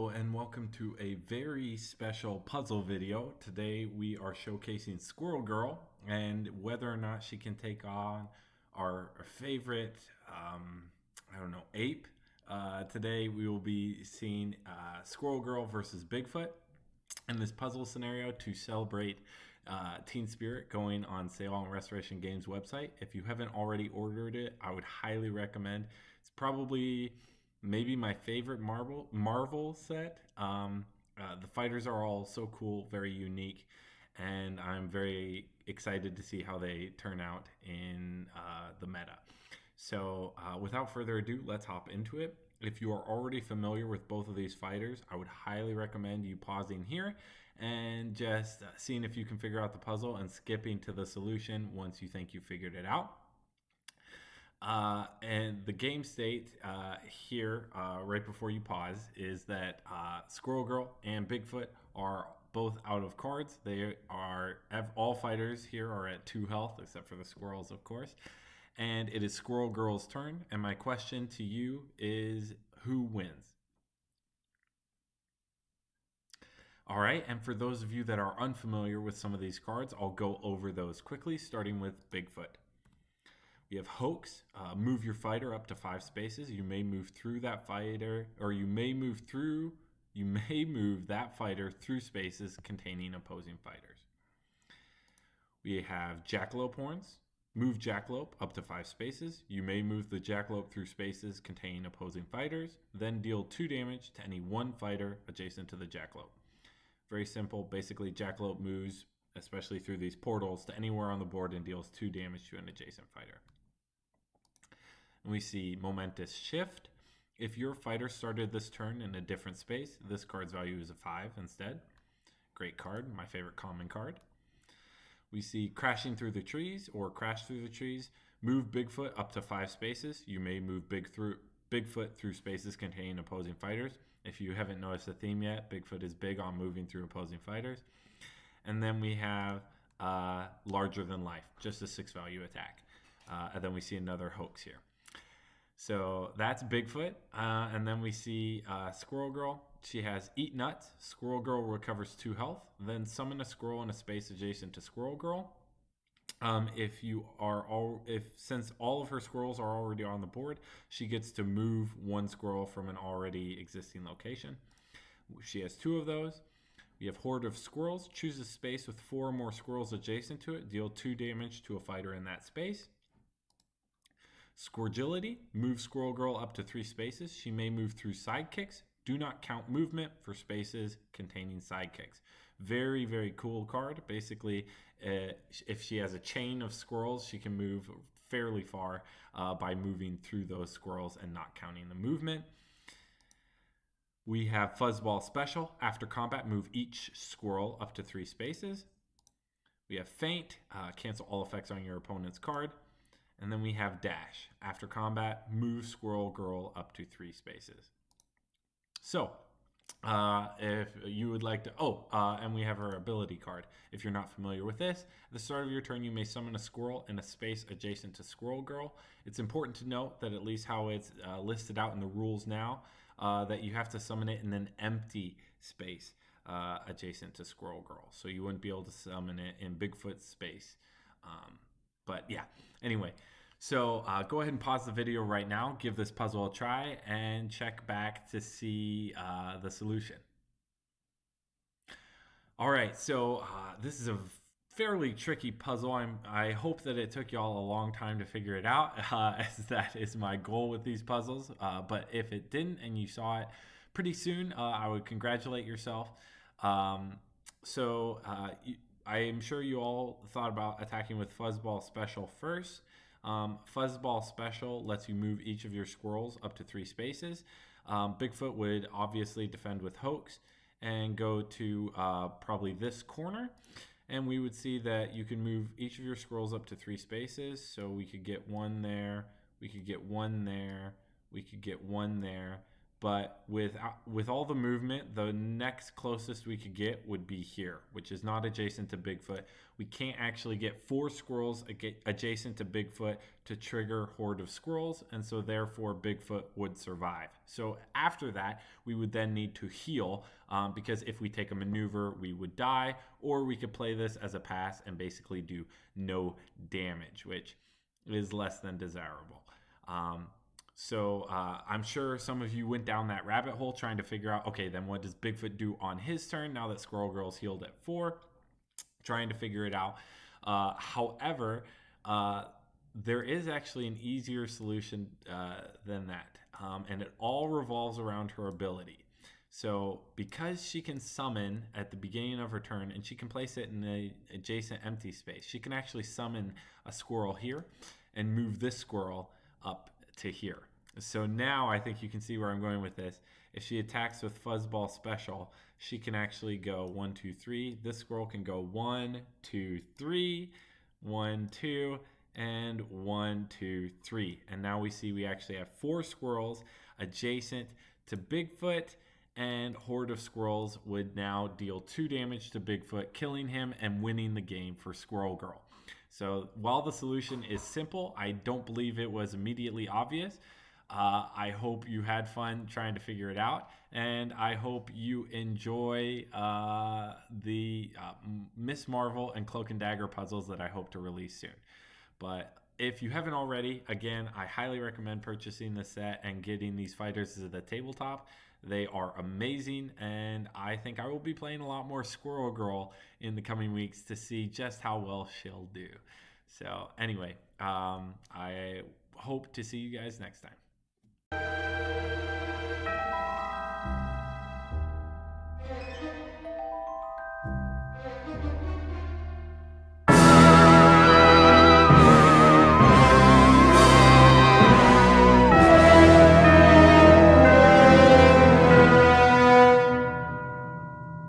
Hello and welcome to a very special puzzle video. Today we are showcasing Squirrel Girl and whether or not she can take on our favorite, ape. Today we will be seeing Squirrel Girl versus Bigfoot in this puzzle scenario to celebrate Teen Spirit going on sale on Restoration Games website. If you haven't already ordered it, I would highly recommend. It's probably maybe my favorite Marvel set. The fighters are all so cool, very unique, and I'm very excited to see how they turn out in the meta. So, without further ado, let's hop into it. If you are already familiar with both of these fighters, I would highly recommend you pausing here and just seeing if you can figure out the puzzle and skipping to the solution once you think you figured it out. And the game state here, right before you pause, is that Squirrel Girl and Bigfoot are both out of cards. All fighters here are at 2 health, except for the squirrels, of course. And it is Squirrel Girl's turn. And my question to you is, who wins? All right, and for those of you that are unfamiliar with some of these cards, I'll go over those quickly, starting with Bigfoot. We have Hoax. Move your fighter up to 5 spaces. You may move through that fighter, or you may move that fighter through spaces containing opposing fighters. We have Jackalope Horns. Move Jackalope up to 5 spaces. You may move the Jackalope through spaces containing opposing fighters, then deal 2 damage to any one fighter adjacent to the Jackalope. Very simple. Basically, Jackalope moves, especially through these portals, to anywhere on the board and deals 2 damage to an adjacent fighter. And we see Momentous Shift. If your fighter started this turn in a different space, this card's value is a 5 instead. Great card, my favorite common card. We see Crashing Through the Trees or Crash Through the Trees. Move Bigfoot up to 5 spaces. You may move Bigfoot through spaces containing opposing fighters. If you haven't noticed the theme yet, Bigfoot is big on moving through opposing fighters. And then we have Larger Than Life, just a 6 value attack. And then we see another Hoax here. So that's Bigfoot. And then we see Squirrel Girl. She has Eat Nuts. Squirrel Girl recovers 2 health. Then summon a squirrel in a space adjacent to Squirrel Girl. Since all of her squirrels are already on the board, she gets to move 1 squirrel from an already existing location. She has 2 of those. We have Horde of Squirrels. Choose a space with 4 or more squirrels adjacent to it. Deal 2 damage to a fighter in that space. Squirgility. Move Squirrel Girl up to 3 spaces. She may move through sidekicks. Do not count movement for spaces containing sidekicks. Very, very cool card. Basically, if she has a chain of squirrels, she can move fairly far by moving through those squirrels and not counting the movement. We have Fuzzball Special. After combat, move each squirrel up to 3 spaces. We have Feint. Cancel all effects on your opponent's card. And then we have Dash. After combat, move Squirrel Girl up to 3 spaces. So, if you would like to... and we have her ability card. If you're not familiar with this, at the start of your turn, you may summon a squirrel in a space adjacent to Squirrel Girl. It's important to note that at least how it's listed out in the rules now, that you have to summon it in an empty space adjacent to Squirrel Girl. So you wouldn't be able to summon it in Bigfoot's space. But yeah, anyway, so go ahead and pause the video right now, give this puzzle a try, and check back to see the solution. All right, so this is a fairly tricky puzzle. I hope that it took y'all a long time to figure it out, as that is my goal with these puzzles. But if it didn't and you saw it pretty soon, I would congratulate yourself. I am sure you all thought about attacking with Fuzzball Special first. Fuzzball Special lets you move each of your squirrels up to 3 spaces. Bigfoot would obviously defend with Hoax and go to probably this corner. And we would see that you can move each of your squirrels up to 3 spaces. So we could get 1 there, we could get 1 there, we could get 1 there. But with all the movement, the next closest we could get would be here, which is not adjacent to Bigfoot. We can't actually get 4 squirrels adjacent to Bigfoot to trigger horde of squirrels, and so therefore Bigfoot would survive. So after that, we would then need to heal, because if we take a maneuver, we would die, or we could play this as a pass and basically do no damage, which is less than desirable. I'm sure some of you went down that rabbit hole trying to figure out, okay, then what does Bigfoot do on his turn now that Squirrel Girl's healed at 4? Trying to figure it out. However, there is actually an easier solution than that, and it all revolves around her ability. So because she can summon at the beginning of her turn and she can place it in an adjacent empty space, she can actually summon a squirrel here and move this squirrel up to here. So now I think you can see where I'm going with this. If she attacks with Fuzzball Special, she can actually go 1, 2, 3. This squirrel can go 1, 2, 3, 1, 2, and 1, 2, 3. And now we see we actually have 4 squirrels adjacent to Bigfoot, and Horde of Squirrels would now deal 2 damage to Bigfoot, killing him and winning the game for Squirrel Girl. So while the solution is simple, I don't believe it was immediately obvious. I hope you had fun trying to figure it out, and I hope you enjoy the Miss Marvel and Cloak and Dagger puzzles that I hope to release soon. But if you haven't already, again, I highly recommend purchasing the set and getting these fighters to the tabletop. They are amazing, and I think I will be playing a lot more Squirrel Girl in the coming weeks to see just how well she'll do. So anyway, I hope to see you guys next time.